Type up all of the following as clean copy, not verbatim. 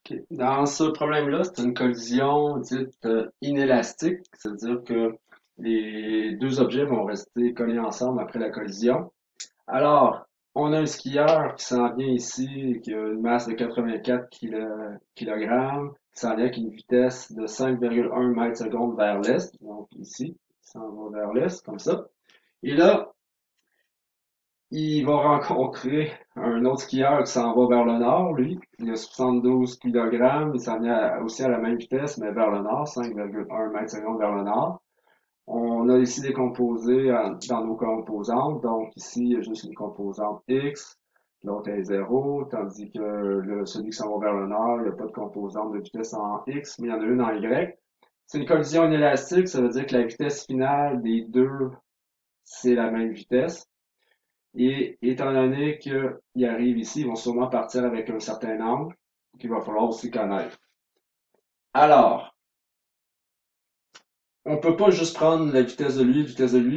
Ok. Dans ce problème-là, c'est une collision dite inélastique, c'est-à-dire que les deux objets vont rester collés ensemble après la collision. Alors, on a un skieur qui s'en vient ici, qui a une masse de 84 kg, qui s'en vient avec une vitesse de 5,1 mètres secondes vers l'est, donc ici, il s'en va vers l'est, comme ça. Et là, il va rencontrer un autre skieur qui s'en va vers le nord, lui. Il a 72 kg, il s'en vient aussi à la même vitesse, mais vers le nord, 5,1 mètres secondes vers le nord. On a ici des composés dans nos composantes. Donc ici, il y a juste une composante X, l'autre est 0, tandis que celui qui s'en va vers le nord, il n'y a pas de composante de vitesse en X, mais il y en a une en Y. C'est une collision inélastique, ça veut dire que la vitesse finale des deux, c'est la même vitesse. Et étant donné qu'ils arrivent ici, ils vont sûrement partir avec un certain angle qu'il va falloir aussi connaître. Alors, on peut pas juste prendre la vitesse de lui,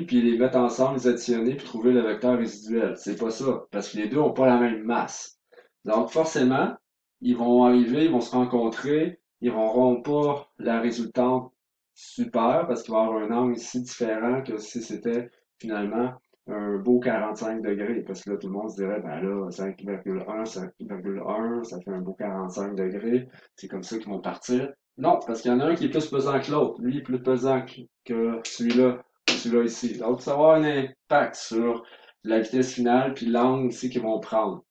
puis les mettre ensemble, les additionner, puis trouver le vecteur résiduel. C'est pas ça, parce que les deux ont pas la même masse. Donc, forcément, ils vont arriver, ils vont se rencontrer, ils n'auront pas la résultante super, parce qu'il va y avoir un angle ici différent que si c'était finalement un beau 45 degrés, parce que là, tout le monde se dirait, ben là, 5,1, 5,1, ça fait un beau 45 degrés, c'est comme ça qu'ils vont partir. Non, parce qu'il y en a un qui est plus pesant que l'autre. Lui est plus pesant que celui-là ici. Donc, ça va avoir un impact sur la vitesse finale puis l'angle ici qu'ils vont prendre.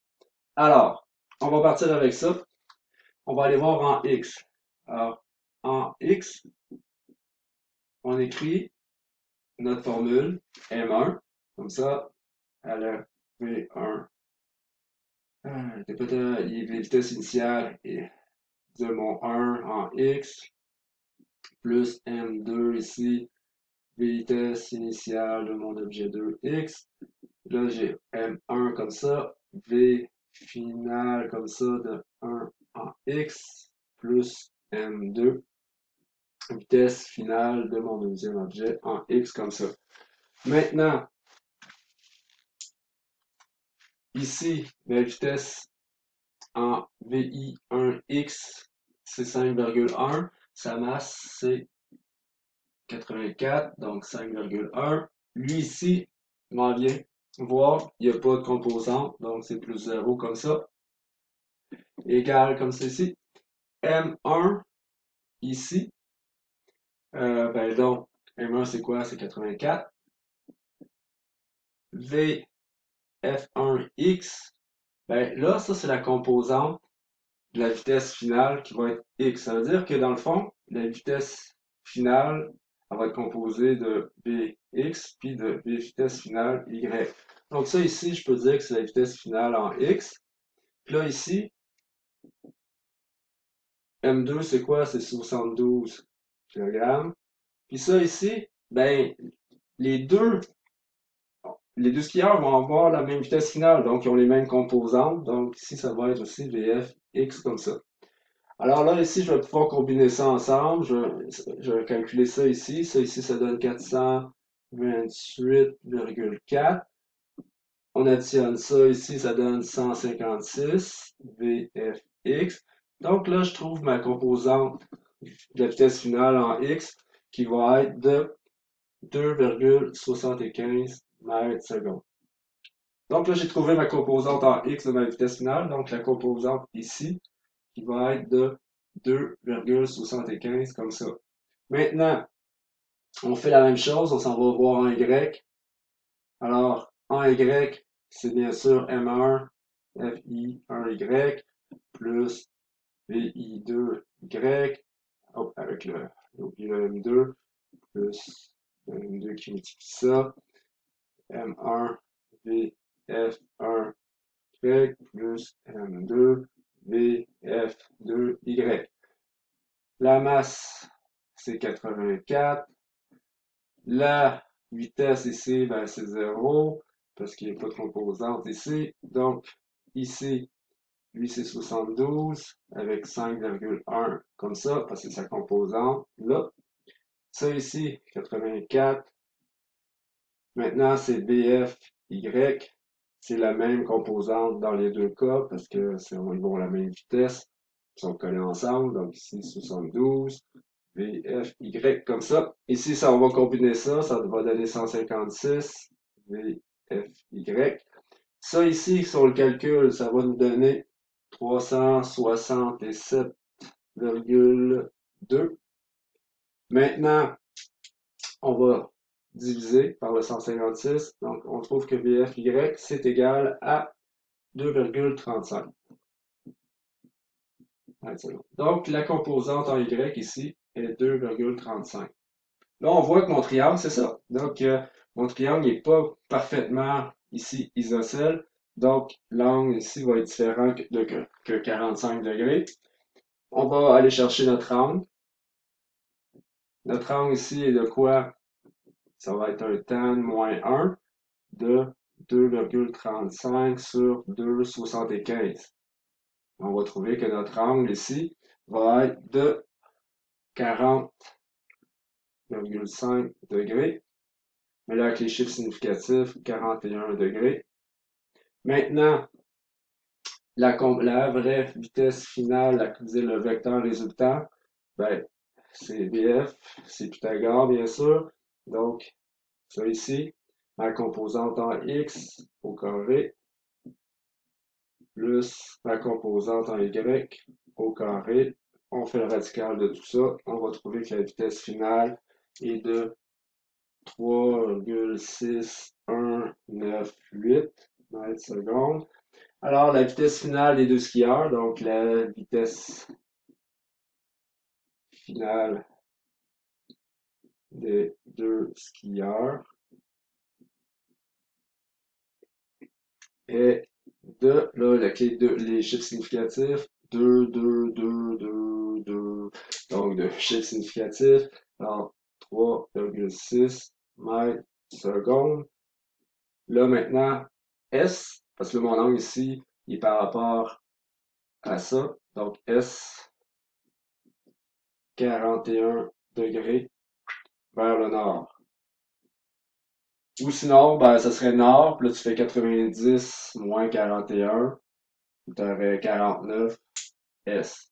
Alors, on va partir avec ça. On va aller voir en X. Alors, en X, on écrit notre formule M1, comme ça, à la V1. Les vitesses initiales de mon 1 en X, plus M2 ici, vitesse initiale de mon objet 2x. Là, j'ai M1 comme ça, V final comme ça de 1 en x, plus M2, vitesse finale de mon deuxième objet en x comme ça. Maintenant, ici, la vitesse en VI1x, c'est 5,1. Sa masse, c'est 84, donc 5,1. Lui ici, m'en vient voir, il n'y a pas de composante, donc c'est plus 0 comme ça, égal comme ceci. M1 ici, ben donc, M1 c'est quoi? C'est 84. VF1x, ben là, ça c'est la composante de la vitesse finale qui va être x. Ça veut dire que dans le fond, la vitesse finale, elle va être composée de Vx puis de V vitesse finale y. Donc ça ici, je peux dire que c'est la vitesse finale en x. Puis là ici, M2 c'est quoi? C'est 72 kg. Puis ça ici, ben les deux, les deux skieurs vont avoir la même vitesse finale, donc ils ont les mêmes composantes. Donc ici, ça va être aussi Vfx comme ça. Alors là, ici, je vais pouvoir combiner ça ensemble. Je vais calculer ça ici. Ça ici, ça donne 428,4. On additionne ça ici, ça donne 156 VFX. Donc là, je trouve ma composante de la vitesse finale en X qui va être de 2,75 mètres secondes. Donc là, j'ai trouvé ma composante en X de ma vitesse finale. Donc la composante ici qui va être de 2,75 comme ça. Maintenant, on fait la même chose, on s'en va voir en Y. Alors, en Y, c'est bien sûr M1 FI1Y plus VI2Y, avec le M2 plus le M2 qui multiplie ça, M1 VF1Y plus M2 VF2Y. La masse, c'est 84. La vitesse ici, ben, c'est 0 parce qu'il n'y a pas de composante ici. Donc, ici, lui, c'est 72 avec 5,1 comme ça, parce que c'est sa composante là. Ça ici, 84. Maintenant, c'est BFY. C'est la même composante dans les deux cas parce que ils vont à la même vitesse. sont collés ensemble. Donc ici 72, V, F, Y comme ça. Ici, ça, on va combiner ça, ça va donner 156, V, F, Y. Ça ici, sur le calcul, ça va nous donner 367,2. Maintenant, on va diviser par le 156. Donc, on trouve que VFY, c'est égal à 2,35. Donc, la composante en Y ici est 2,35. Là, on voit que mon triangle, c'est ça. Donc, mon triangle n'est pas parfaitement ici isocèle. Donc, l'angle ici va être différent que 45 degrés. On va aller chercher notre angle. Notre angle ici est de quoi? Ça va être un tan moins 1 de 2,35 sur 2,75. On va trouver que notre angle ici va être de 40,5 degrés. Mais là, avec les chiffres significatifs, 41 degrés. Maintenant, la vraie vitesse finale, le vecteur résultant, ben, c'est VF, c'est Pythagore, bien sûr. Donc, ça ici, ma composante en X au carré, plus ma composante en Y au carré. On fait le radical de tout ça. On va trouver que la vitesse finale est de 3,6198 mètres secondes. Alors, la vitesse finale des deux skieurs, donc la vitesse finale des deux skieurs est de, là, les chiffres significatifs, 2, 2, 2, 2, 2, donc de chiffres significatifs, alors 3,6 mètres secondes. Là, maintenant, S, parce que mon angle ici, il est par rapport à ça, donc S, 41 degrés vers le nord. Ou sinon, ben, ça serait nord, puis là, tu fais 90 moins 41, tu aurais 49 S.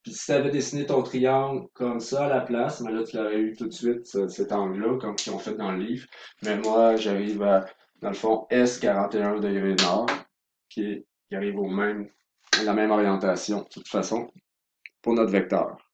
Puis si tu avais dessiné ton triangle comme ça à la place, mais là, tu l'aurais eu tout de suite, cet angle-là, comme ils ont fait dans le livre. Mais moi, j'arrive à, dans le fond, S 41 degrés nord, qui arrive à la même orientation, de toute façon, pour notre vecteur.